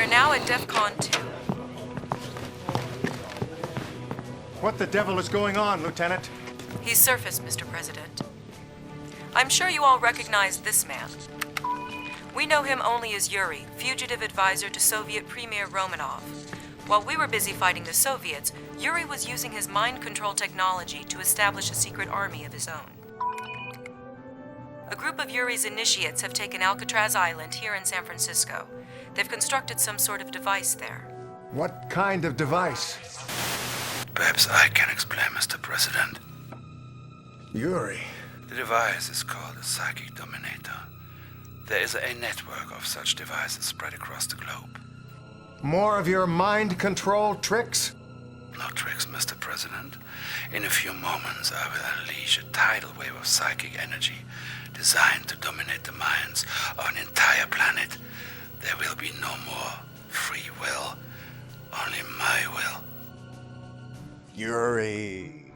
We're now at DEFCON 2. What the devil is going on, Lieutenant? He's surfaced, Mr. President. I'm sure you all recognize this man. We know him only as Yuri, fugitive advisor to Soviet Premier Romanov. While we were busy fighting the Soviets, Yuri was using his mind control technology to establish a secret army of his own. A group of Yuri's initiates have taken Alcatraz Island here in San Francisco. They've constructed some sort of device there. What kind of device? Perhaps I can explain, Mr. President. Yuri. The device is called a psychic dominator. There is a network of such devices spread across the globe. More of your mind control tricks? No tricks, Mr. President. In a few moments, I will unleash a tidal wave of psychic energy designed to dominate the minds of an entire planet. There will be no more free will, only my will. Yuri.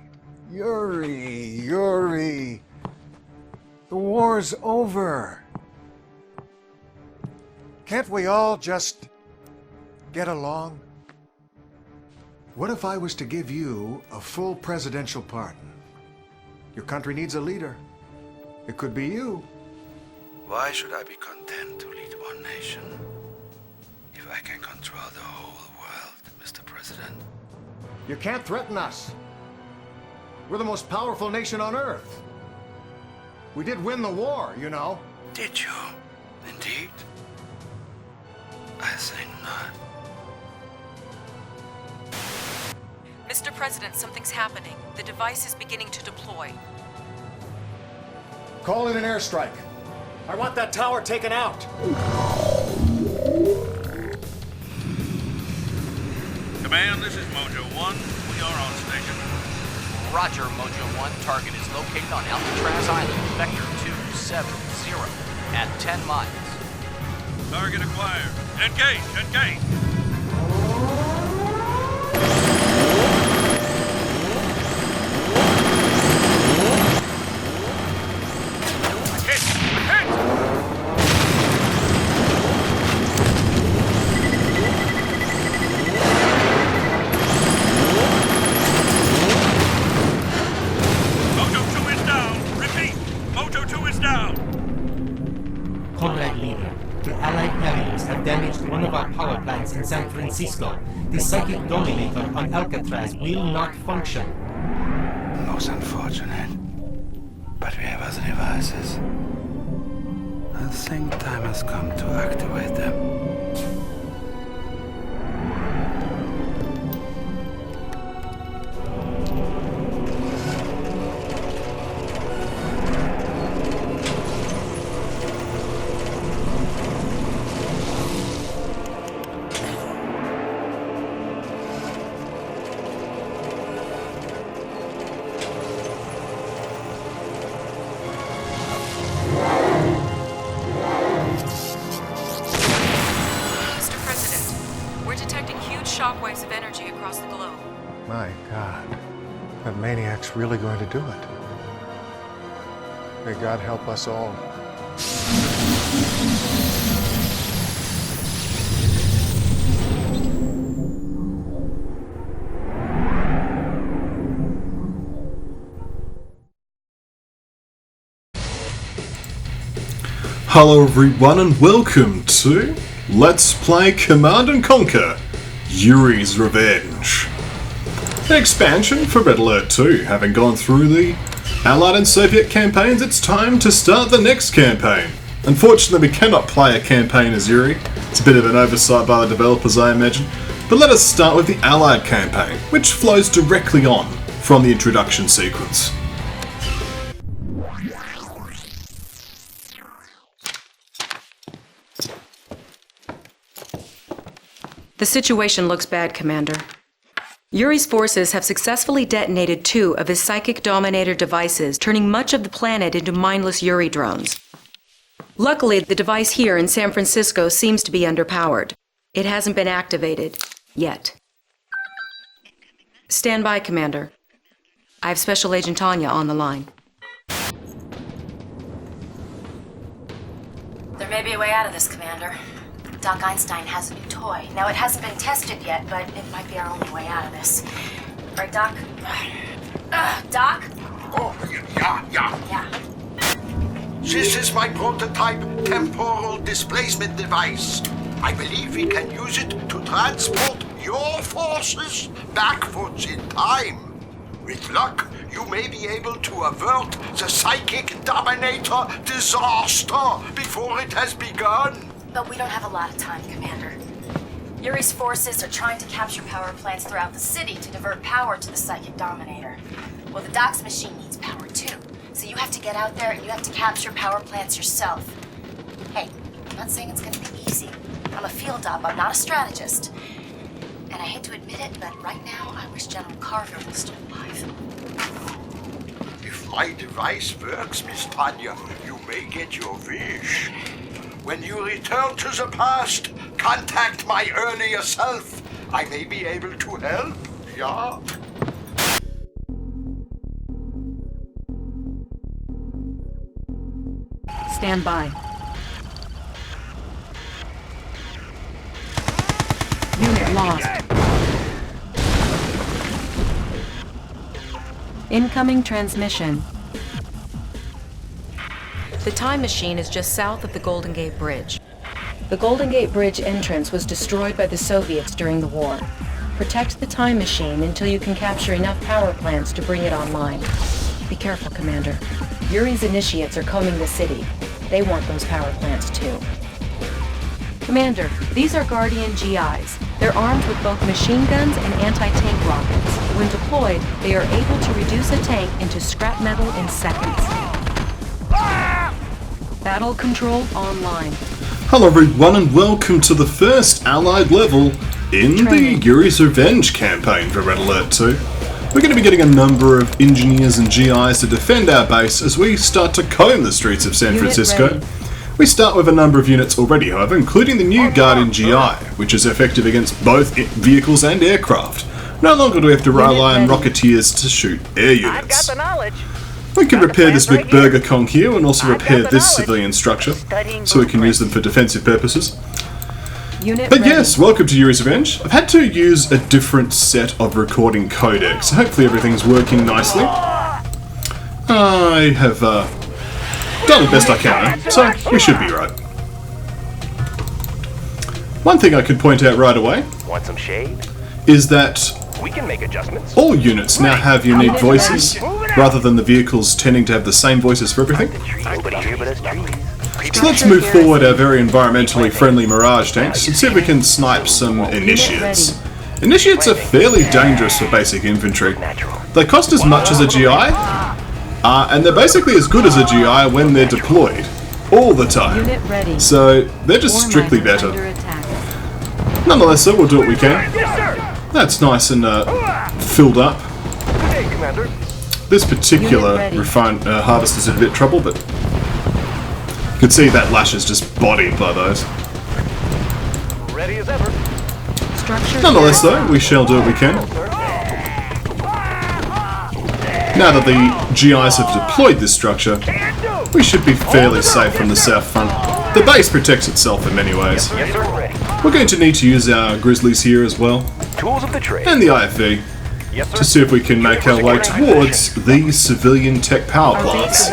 Yuri. The war's over. Can't we all just get along? What if I was to give you a full presidential pardon? Your country needs a leader. It could be you. Why should I be content to lead one nation if I can control the whole world, Mr. President? You can't threaten us. We're the most powerful nation on Earth. We did win the war, you know. Did you? Indeed? I think not. Mr. President, something's happening. The device is beginning to deploy. Call in an airstrike. I want that tower taken out. Command, this is Mojo 1. We are on station. Roger, Mojo 1. Target is located on Alcatraz Island, Vector 270, at 10 miles. Target acquired. Engage! One of our power plants in San Francisco. The psychic dominator on Alcatraz will not function. Most unfortunate. But we have other devices. I think time has come to activate them. shockwaves of energy across the globe. My God, that maniac's really going to do it. May God help us all. Hello everyone and welcome to Let's Play Command & Conquer Yuri's Revenge. An expansion for Red Alert 2. Having gone through the Allied and Soviet campaigns, it's time to start the next campaign. Unfortunately, we cannot play a campaign as Yuri. It's a bit of an oversight by the developers, I imagine. But let us start with the Allied campaign, which flows directly on from the introduction sequence. The situation looks bad, Commander. Yuri's forces have successfully detonated 2 of his psychic dominator devices, turning much of the planet into mindless Yuri drones. Luckily, the device here in San Francisco seems to be underpowered. It hasn't been activated yet. Stand by, Commander. I have Special Agent Tanya on the line. There may be a way out of this, Commander. Doc Einstein has a new toy. Now, it hasn't been tested yet, but it might be our only way out of this. Right, Doc? Doc? Oh, yeah. Yeah. This is my prototype temporal displacement device. I believe we can use it to transport your forces backwards in time. With luck, you may be able to avert the Psychic Dominator disaster before it has begun. But we don't have a lot of time, Commander. Yuri's forces are trying to capture power plants throughout the city to divert power to the Psychic Dominator. Well, the Doc's machine needs power too. So you have to get out there and you have to capture power plants yourself. Hey, I'm not saying it's gonna be easy. I'm a field op, I'm not a strategist. And I hate to admit it, but right now I wish General Carver was still alive. If my device works, Miss Tanya, you may get your wish. When you return to the past, contact my earlier self. I may be able to help, yeah? Stand by. Unit lost. Incoming transmission. The time machine is just south of the Golden Gate Bridge. The Golden Gate Bridge entrance was destroyed by the Soviets during the war. Protect the time machine until you can capture enough power plants to bring it online. Be careful, Commander. Yuri's initiates are combing the city. They want those power plants too. Commander, these are Guardian GIs. They're armed with both machine guns and anti-tank rockets. When deployed, they are able to reduce a tank into scrap metal in seconds. Battle control online. Hello everyone and welcome to the first Allied level in the Yuri's Revenge campaign for Red Alert 2. We're going to be getting a number of engineers and GIs to defend our base as we start to comb the streets of San Francisco. We start with a number of units already, however, including the new Guardian GI, which is effective against both vehicles and aircraft. No longer do we have to rely on rocketeers to shoot air units. I've got the knowledge. We can repair this McBurger Kong here and also repair this civilian structure, so we can use them for defensive purposes. But yes, welcome to Yuri's Revenge. I've had to use a different set of recording codecs, so hopefully everything's working nicely. I have done the best I can, so we should be right. One thing I could point out right away Want some shade? is that We can make adjustments. all units now have unique voices, rather than the vehicles tending to have the same voices for everything. Nobody here but us trees. So let's move forward our very environmentally friendly Mirage tanks and see if we can snipe some initiates. Initiates are fairly dangerous for basic infantry. They cost as much as a GI, and they're basically as good as a GI when they're deployed, all the time. So they're just strictly better. Nonetheless, so we'll do what we can. That's nice and filled up. Hey, Commander. This particular harvester's in a bit of trouble, but you can see that Lash is just bodied by those. Ready as ever. Nonetheless, though, we shall do what we can. Now that the GIs have deployed this structure, we should be fairly safe from the south front. The base protects itself in many ways. Yes, sir. Ready. We're going to need to use our Grizzlies here as well, Tools of the trade. and the IFV, Yes, sir. to see if we can make our way towards these civilian tech power plants.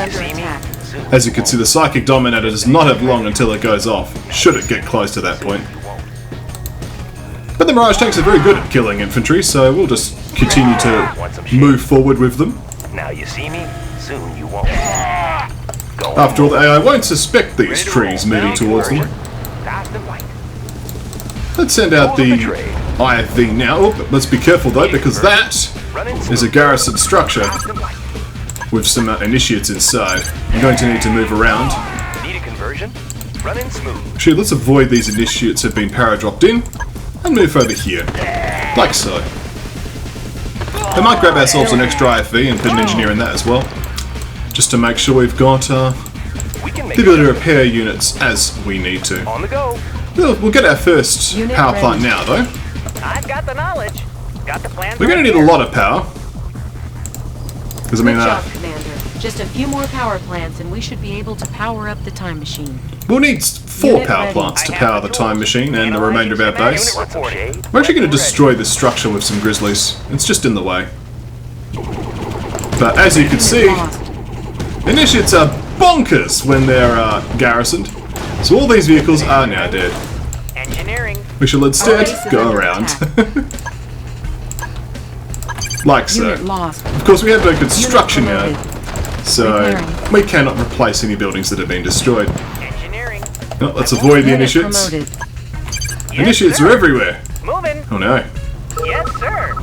As you can see, the Psychic Dominator does not have long until it goes off, should it get close to that point. But the Mirage tanks are very good at killing infantry, so we'll just continue to move forward with them. Now you see me, soon you won't. Go After all, the AI won't suspect these trees moving towards them. Fast and light. Let's send out the IFV now. Oh, let's be careful though, because that is a garrison structure Fast and light. with some initiates inside. I'm going to need to move around. Need a conversion? Running smooth. Actually, let's avoid these initiates that have been para-dropped in, and move over here, like so. We might grab ourselves an extra IFV and put an engineer in that as well, just to make sure we've got We can the make ability to repair units as we need to. on the go. We'll get our first power plant now, though. I've got the knowledge. Got the plan. We're going to need a lot of power, because I mean, Just a few more power plants and we should be able to power up the time machine. We'll need 4 Unit power ready. plants to power the time machine and the remainder of our base. Unit reporting. We're actually going to destroy this structure with some grizzlies. It's just in the way. But as you can see, initiates are bonkers when they're garrisoned. So all these vehicles are now dead. Engineering. We shall instead go around. Like so. Unit lost. Of course, we have no construction yard, promoted. so Repairing. we cannot replace any buildings that have been destroyed. Engineering. No, let's avoid the Unit initiates. promoted. Initiates are everywhere. Moving. Oh no. Yes, sir.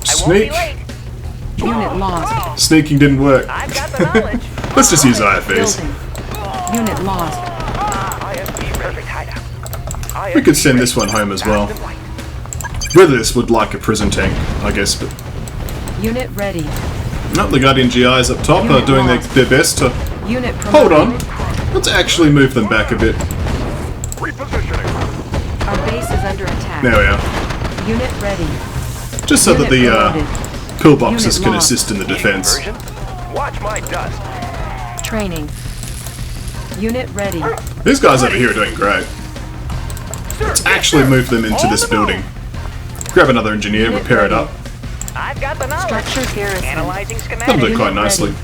Sneak. Unit lost. Sneaking didn't work. I've got the knowledge. Let's just use IFVs. Building. Unit lost. IFV perfect hideout. We could send this one home as well. Really, this would like a prison tank, I guess, but... Unit ready. No, the Guardian GIs up top are doing their best to... Unit Hold promoted. on. Let's actually move them back a bit. Our base is under attack. There we are. Unit ready. Just so that Unit the promoted. pillboxes Unit can lost. assist in the defense. Watch my dust. Training. Unit ready. These guys over here are doing great. Let's actually move them into this building. Grab another engineer, Unit repair it ready. up. I've got the knowledge. Structure garrison. Analyzing schematics. That'll do quite Unit nicely.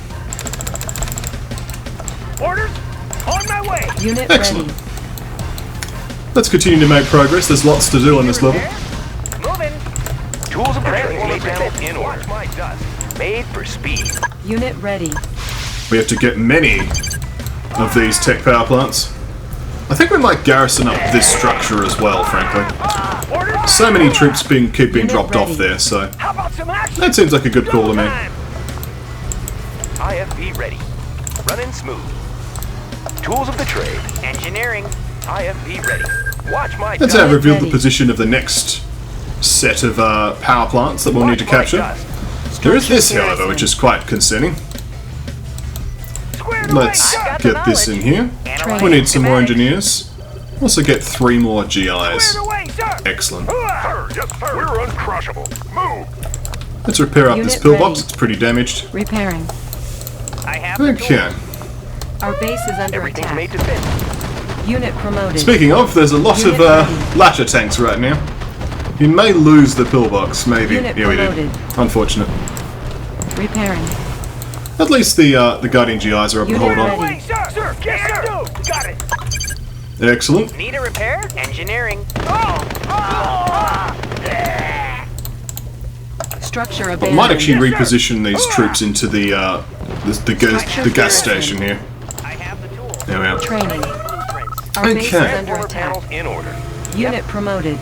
Orders on my way. Unit Excellent. ready. Let's continue to make progress. There's lots to do on this level. Moving. Tools of transformer panels in order. Watch my dust. Made for speed. Unit ready. We have to get many of these tech power plants. I think we might garrison up this structure as well, frankly. So many troops keep being Unit dropped ready. off there, so How about some action? that seems like a good call to me. IFV ready. Running smooth. Tools of the trade. Engineering. IFV ready. Watch my Let's dust. now reveal the ready. position of the next set of power plants that we'll need to Watch my capture. dust. There is this, Structure however, which is garrison. quite concerning. Squared away. Let's I've got the get this in knowledge. here. Analyzing We need some more schematics. engineers. Also get 3 more GIs. Squared away, sir. Excellent. Sir, yes, sir. We're uncrushable. Move. Let's repair up this Unit pillbox. ready. It's pretty damaged. Repairing. I have the tools. Okay. Our base is under Everything's attack. made to fit. Unit promoted. Speaking of, there's a lot Unit of ready. lasher tanks right now. You may lose the pillbox, maybe. Unit Yeah, we did. promoted. Unfortunate. Repairing. At least the Guardian GIs are able to Unit hold on. ready. Sir, sir, yes, sir. Got it. Excellent. Need a repair? Engineering. Structure I abandoned. might actually reposition these troops into the gas station here. I have the tools. There we are. Training. Blueprints. Our base is Okay. under Transformer attack. panels in order. Unit promoted.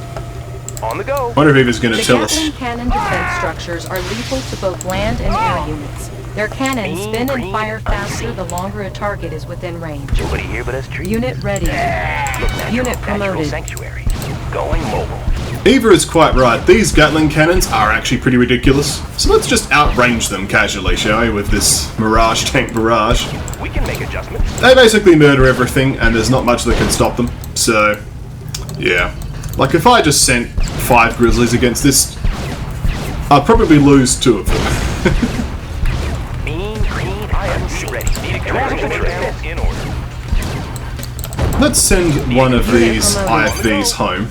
On the go. Wonder if Eva's going to The tell us. Gatling cannon defense structures are lethal to both land and air units. Their cannons spin and fire faster the longer a target is within range. Nobody here but us trees. Unit ready. Unit Natural promoted. sanctuary. Going mobile. Eva is quite right. These Gatling cannons are actually pretty ridiculous. So let's just outrange them casually, shall we, with this Mirage tank barrage. We can make adjustments. They basically murder everything, and there's not much that can stop them. So, yeah. Like, if I just sent 5 Grizzlies against this, I'd probably lose 2 of them. Mean green IFV ready. Need a transformer panels in order. Let's send one of Unit these promoted. IFVs home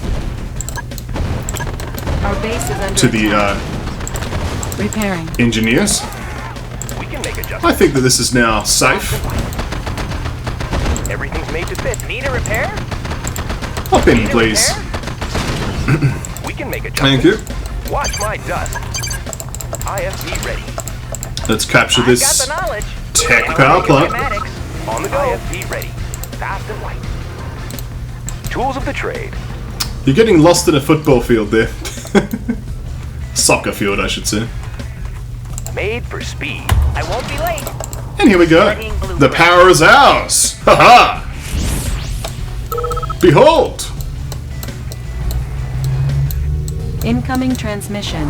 Our base is under to the attack. Repairing. engineers. We can make adjustments. I think that this is now safe. Everything's made to fit. Need a repair? Hop in, Need a please. repair? We can make Thank adjustments. you. Watch my dust. IFV ready. Let's capture I've got this the knowledge. tech Analyzing power plant. schematics. On the go. IFV ready. Fast and light. Tools of the trade. You're getting lost in a football field there. Soccer field, I should say. Made for speed. I won't be late. And here we go. The power is ours. Haha! Behold! Incoming transmission.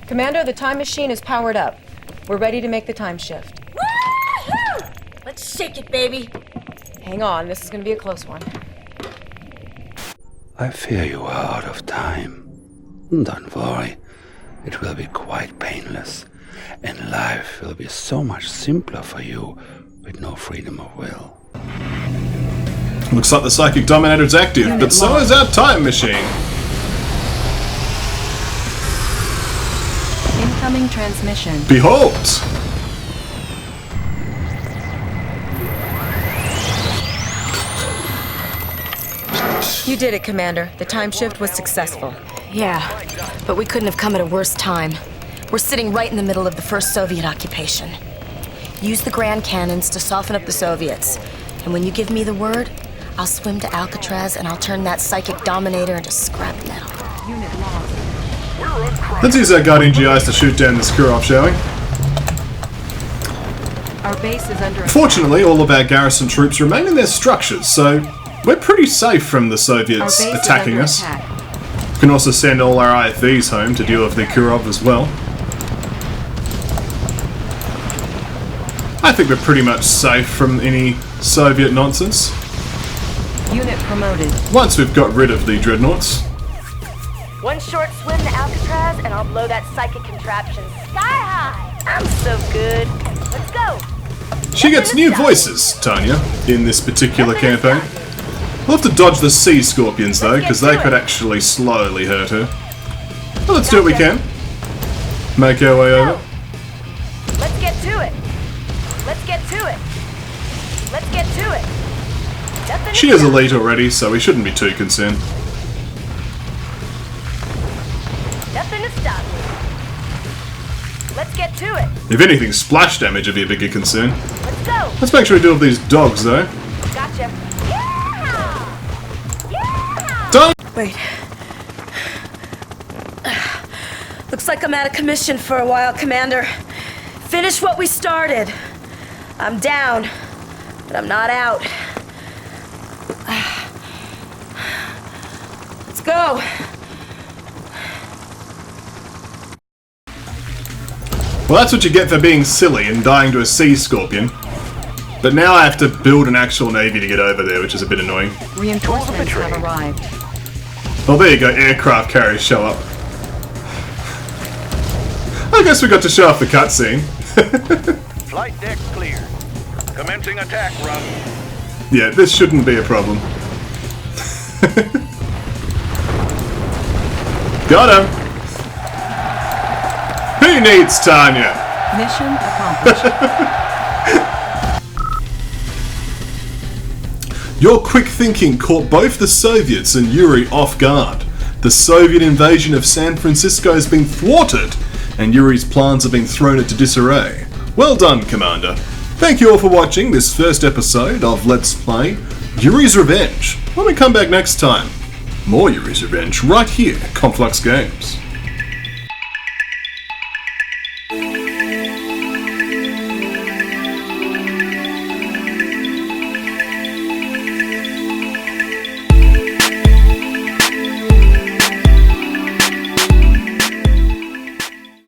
Commander, the time machine is powered up. We're ready to make the time shift. Woohoo! Let's shake it, baby. Hang on, this is gonna be a close one. I fear you are out of time. Don't worry. it will be quite painless, and life will be so much simpler for you with no freedom of will. Looks like the Psychic Dominator's active, but so is our time machine. Incoming transmission. Behold! You did it, Commander. The time shift was successful. Yeah, but we couldn't have come at a worse time. We're sitting right in the middle of the first Soviet occupation. Use the Grand Cannons to soften up the Soviets. And when you give me the word, I'll swim to Alcatraz and I'll turn that Psychic Dominator into scrap metal. Let's use our Guardian GIs to shoot down this Kurov, shall we? Our base is under Fortunately, all of our garrison troops remain in their structures, so we're pretty safe from the Soviets attacking us. We can also send all our IFVs home to deal with the Kurov as well. I think we're pretty much safe from any Soviet nonsense. Unit promoted. Once we've got rid of the dreadnoughts. One short swim to Alcatraz and I'll blow that psychic contraption sky high. I'm so good. Let's go. She gets new voices, Tanya, in this particular campaign. We'll have to dodge the sea scorpions though, because they could actually slowly hurt her. Well, let's do what we can. Make our way over. Let's get to it. Let's get to it. Let's get to it. She is elite already, so we shouldn't be too concerned. Nothing to stop me. Let's get to it. If anything, splash damage would be a bigger concern. Let's go. Let's make sure we deal with these dogs though. Gotcha. Yeah! Yeah! Don't. Wait. Looks like I'm out of commission for a while, Commander. Finish what we started. I'm down, but I'm not out. Let's go. Well, that's what you get for being silly and dying to a sea scorpion. But now I have to build an actual navy to get over there, which is a bit annoying. Reinforcements have arrived. Well, there you go, aircraft carriers show up. I guess we got to show off the cutscene. Flight deck clear. Commencing attack run. Yeah, this shouldn't be a problem. Got him! Who needs Tanya? Mission accomplished. Your quick thinking caught both the Soviets and Yuri off guard. The Soviet invasion of San Francisco has been thwarted, and Yuri's plans have been thrown into disarray. Well done, Commander. Thank you all for watching this first episode of Let's Play Yuri's Revenge. When we come back next time, more Yuri's Revenge right here at KonfluxGames.